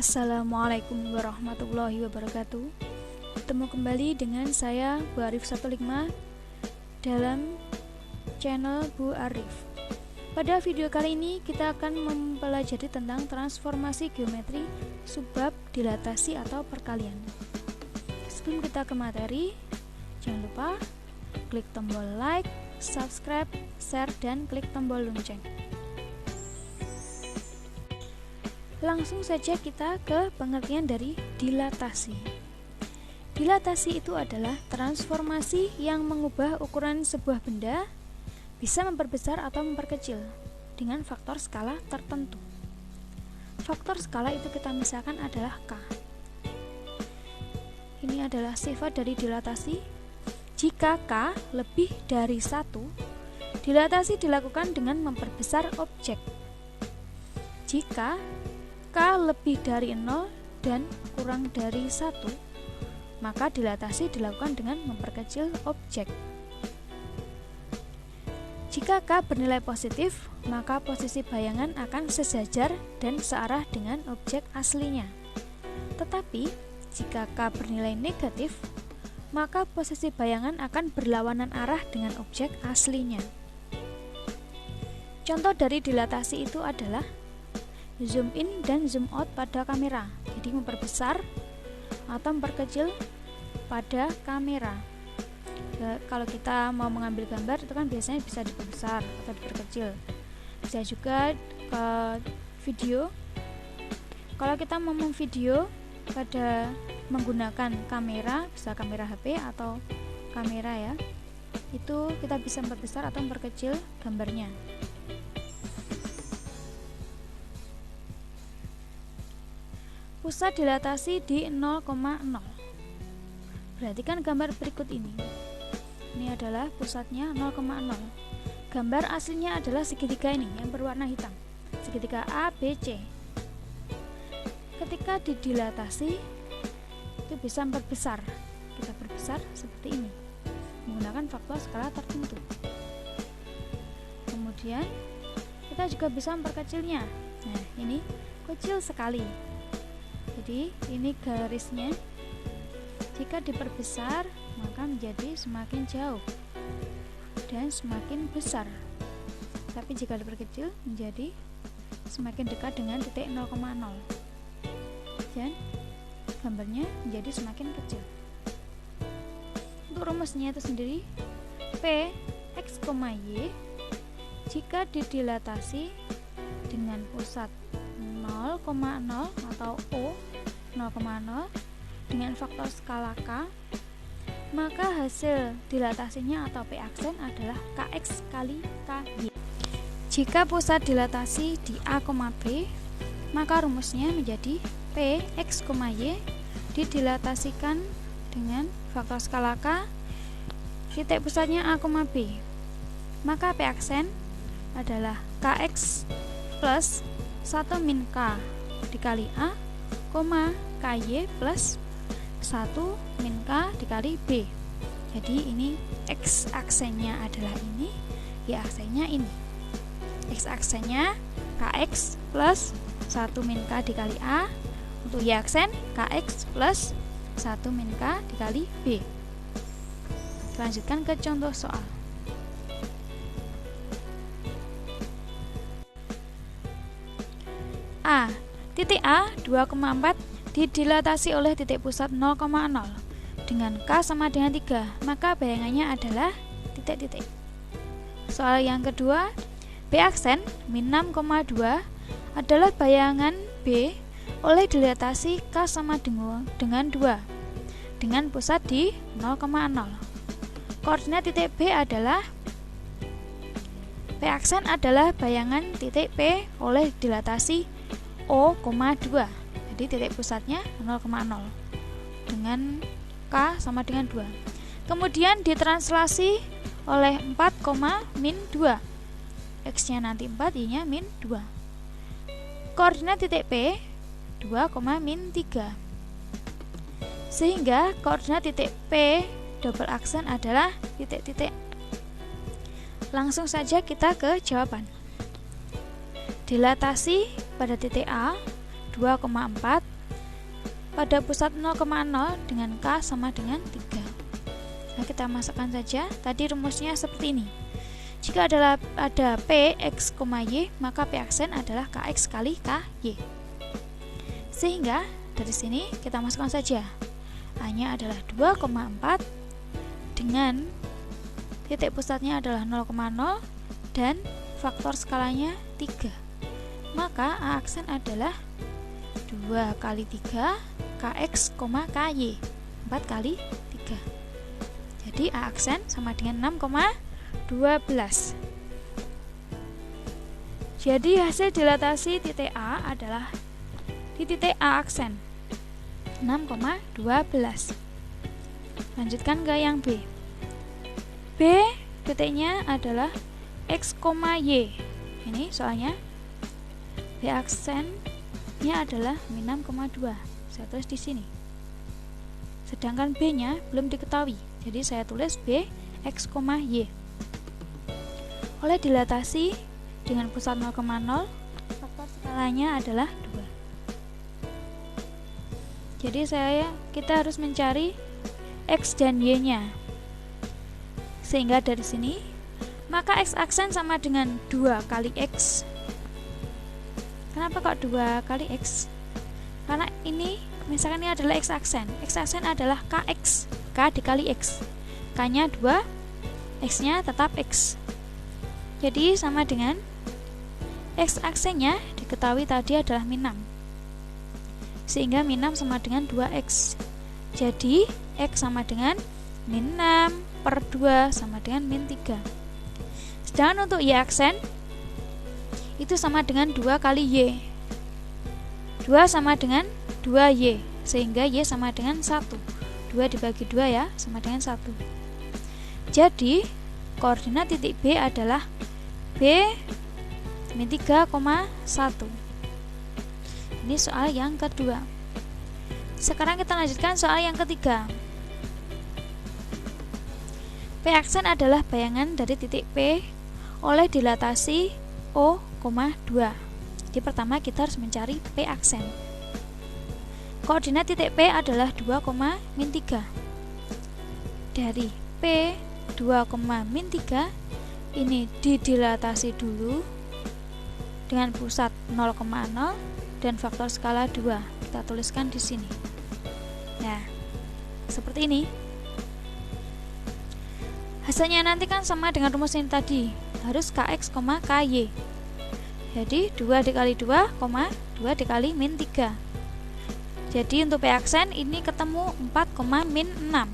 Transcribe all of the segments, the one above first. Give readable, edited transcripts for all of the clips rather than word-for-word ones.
Assalamualaikum warahmatullahi wabarakatuh. Bertemu kembali dengan saya Bu Arif 15 dalam channel Bu Arif. Pada video kali ini kita akan mempelajari tentang transformasi geometri subbab dilatasi atau perkalian. Sebelum kita ke materi, jangan lupa klik tombol like, subscribe, share, dan klik tombol lonceng. Langsung saja kita ke pengertian dari dilatasi. Dilatasi itu adalah transformasi yang mengubah ukuran sebuah benda, bisa memperbesar atau memperkecil dengan faktor skala tertentu. Faktor skala itu kita misalkan adalah K. Ini adalah sifat dari dilatasi. Jika K lebih dari 1, dilatasi dilakukan dengan memperbesar objek. Jika K lebih dari 0 dan kurang dari 1, maka dilatasi dilakukan dengan memperkecil objek. Jika K bernilai positif, maka posisi bayangan akan sejajar dan searah dengan objek aslinya. Tetapi, jika K bernilai negatif, maka posisi bayangan akan berlawanan arah dengan objek aslinya. Contoh dari dilatasi itu adalah zoom in dan zoom out pada kamera, jadi memperbesar atau memperkecil pada kamera. Kalau kita mau mengambil gambar itu kan biasanya bisa diperbesar atau diperkecil. Bisa juga ke video. Kalau kita mau memvideo pada menggunakan kamera, bisa kamera HP atau kamera ya, itu kita bisa memperbesar atau memperkecil gambarnya. Pusat dilatasi di 0,0. Perhatikan gambar berikut ini. Ini adalah pusatnya 0,0. Gambar aslinya adalah segitiga ini yang berwarna hitam, segitiga ABC. Ketika didilatasi itu bisa memperbesar. Kita perbesar seperti ini menggunakan faktor skala tertentu. Kemudian kita juga bisa memperkecilnya. Nah, ini kecil sekali. Jadi ini garisnya, jika diperbesar maka menjadi semakin jauh dan semakin besar. Tapi jika diperkecil menjadi semakin dekat dengan titik 0,0 dan gambarnya menjadi semakin kecil. Untuk rumusnya itu sendiri, P X, Y jika didilatasi dengan pusat 0,0 atau O 0,0 dengan faktor skala K, maka hasil dilatasinya atau P aksen adalah Kx kali Ky. Jika pusat dilatasi di A, B, maka rumusnya menjadi P X, Y didilatasikan dengan faktor skala K titik pusatnya A, B, maka P aksen adalah Kx plus 1 min K dikali A, Ky plus 1 min K dikali B. Jadi ini X aksennya adalah ini, Y aksennya ini. X aksennya Kx plus 1 min K dikali A, untuk Y aksen Kx plus 1 min K dikali B. Lanjutkan ke contoh soal. A. Titik A 2,4 didilatasi oleh titik pusat 0,0 dengan K sama dengan 3, maka bayangannya adalah titik-titik. Soal yang kedua, B aksen min 6,2 adalah bayangan B oleh dilatasi K sama dengan 2 dengan pusat di 0,0. Koordinat titik B adalah P aksen adalah bayangan titik P oleh dilatasi O,2. Jadi titik pusatnya 0,0 dengan K sama dengan 2. Kemudian ditranslasi oleh 4, min 2. X nya nanti 4, Y nya min 2. Koordinat titik P 2, min 3. Sehingga koordinat titik P double aksen adalah titik-titik. Langsung saja kita ke jawaban. Dilatasi pada titik A 2,4 pada pusat 0,0 dengan K sama dengan 3. Nah, kita masukkan saja. Tadi rumusnya seperti ini. Jika ada P, X, Y, maka P aksen adalah KX kali KY. Sehingga dari sini kita masukkan saja. A-nya adalah 2,4 dengan titik pusatnya adalah 0,0 dan faktor skalanya 3. Maka A aksen adalah 2 kali 3 KX, KY, 4 kali 3. Jadi A aksen sama dengan 6,12. Jadi hasil dilatasi titik A adalah di titik A aksen 6,12. Lanjutkan ke yang B. B titiknya adalah X, Y. Ini soalnya B aksennya adalah min 6,2. Saya tulis di sini. Sedangkan B-nya belum diketahui. Jadi saya tulis B X, Y. Oleh dilatasi dengan pusat 0,0, faktor skalanya adalah 2. Jadi kita harus mencari X dan Y-nya. Sehingga dari sini, maka X aksen sama dengan 2 kali X. Kenapa kok 2 kali X? Karena ini, misalkan ini adalah X aksen. X aksen adalah KX. K dikali X. K-nya 2, X-nya tetap X. Jadi sama dengan X aksennya diketahui tadi adalah min 6. Sehingga min 6 sama dengan 2X. Jadi X sama dengan min 6 per 2 sama dengan min 3. Sedangkan untuk Y aksen itu sama dengan 2 kali Y. 2 sama dengan 2Y, sehingga Y sama dengan 1. 2 dibagi 2 ya, sama dengan 1. Jadi koordinat titik B adalah B min 3,1. Ini soal yang kedua. Sekarang kita lanjutkan soal yang ketiga. P aksen adalah bayangan dari titik P oleh dilatasi O, 2. Jadi pertama kita harus mencari P aksen. Koordinat titik P adalah 2, min 3. Dari P 2, min 3 ini didilatasi dulu dengan pusat 0,0 dan faktor skala 2. Kita tuliskan di sini. Nah, seperti ini. Hasilnya nanti kan sama dengan rumus ini tadi. Harus KX, KY. Jadi 2 dikali 2, 2 dikali min 3. Jadi untuk P aksen ini ketemu 4, min 6.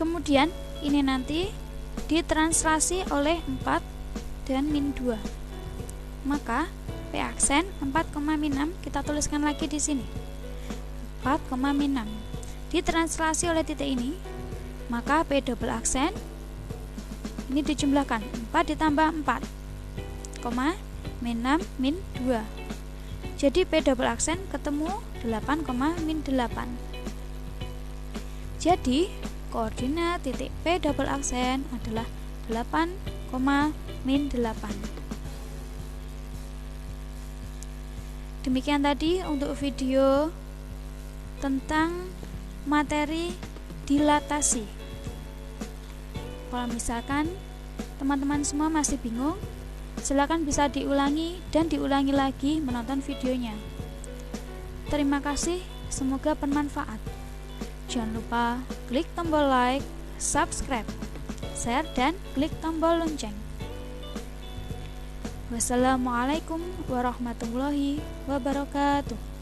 Kemudian ini nanti ditranslasi oleh 4 dan min 2. Maka P aksen 4, min 6 kita tuliskan lagi di sini. 4, min 6 ditranslasi oleh titik ini, maka P double aksen ini dijumlahkan 4 ditambah 4, min 6 min 2. Jadi P double aksen ketemu 8, min 8. Jadi koordinat titik P double aksen adalah 8, min 8. Demikian tadi untuk video tentang materi dilatasi. Kalau misalkan teman-teman semua masih bingung, silakan bisa diulangi dan diulangi lagi menonton videonya. Terima kasih, semoga bermanfaat. Jangan lupa klik tombol like, subscribe, share, dan klik tombol lonceng. Wassalamualaikum warahmatullahi wabarakatuh.